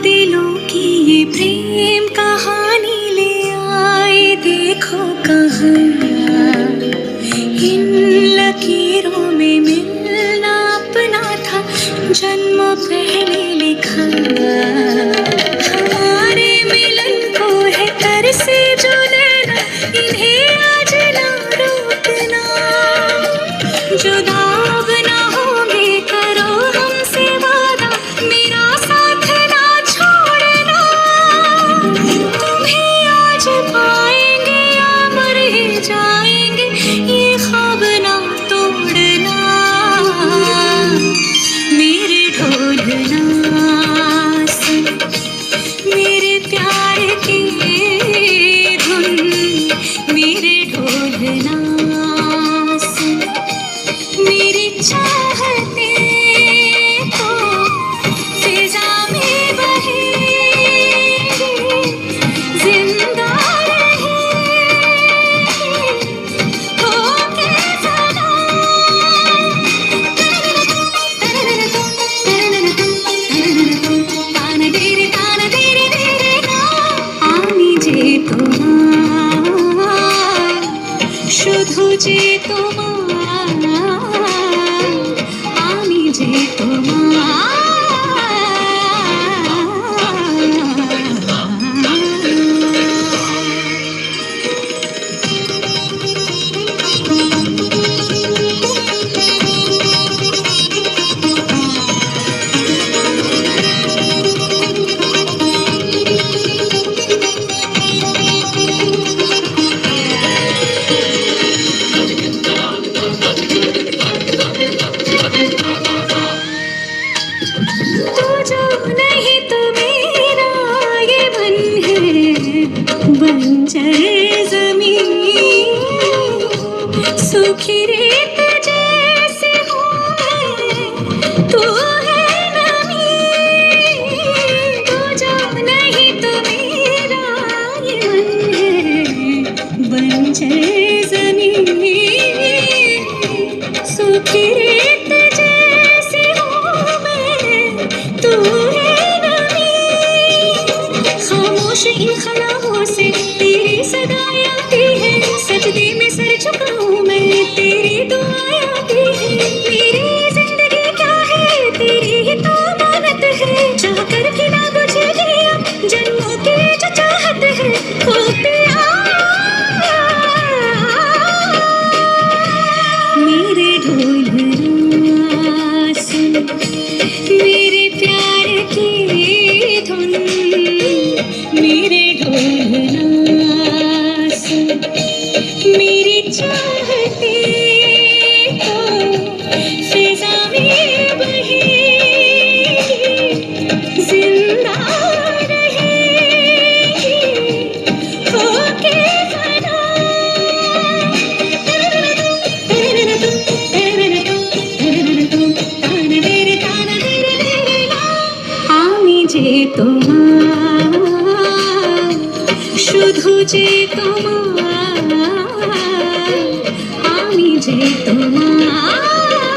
दिलों की ये प्रेम कहानी ले आए देखो कहाँ। इन लकीरों में मिलना अपना था जन्म पहले लिखा। हमारे मिलन को है कर से जो लेना इन्हें आज ना रोकना। जुदा अब ना होंगे करो हमसे वादा मेरा साथ ना छोड़ना। तुम्हें आज पाएंगे या मर ही जाएंगे ये ख्वाब ना तोड़ना। मेरे ढोलना सुन मेरे प्यार की धुन। मेरे ढोलना सुन मेरी चाहते तो फिजा में बहेंगे जिंदा होके सदा। ताना तेरे ना आमी जे তোমার শুধু যে তোমার আমি যে তোমার। तू जो नहीं तो मेरा ये बन है बंजर ज़मीं। सूखी रेत जैसे हूँ मैं तू है नमी। तू जो नहीं तो मेरा ये बन है बंजर ज़मीं। सूखी रेत जैसी हूँ मैं तू है नमी। खामोश इन ख्यालों से तेरी सदाएं आती है। सजदे में सर झुकाऊं मैं तेरी दुआएं आती है। मेरी जिंदगी क्या है तेरी ही तो मानत है। चाह कर भी ना बुझेगी अब जन्मों की जो चाहत है। ओ पिया मेरे ढोलना सुन मेरे प्यार की धुन। मेरे ढोलना सुन मेरी चाहते तो फिजा में बहेंगी जिंदा रहेगी होके सदा। আমি যে তোমার শুধু যে তোমার আমি যে তোমার।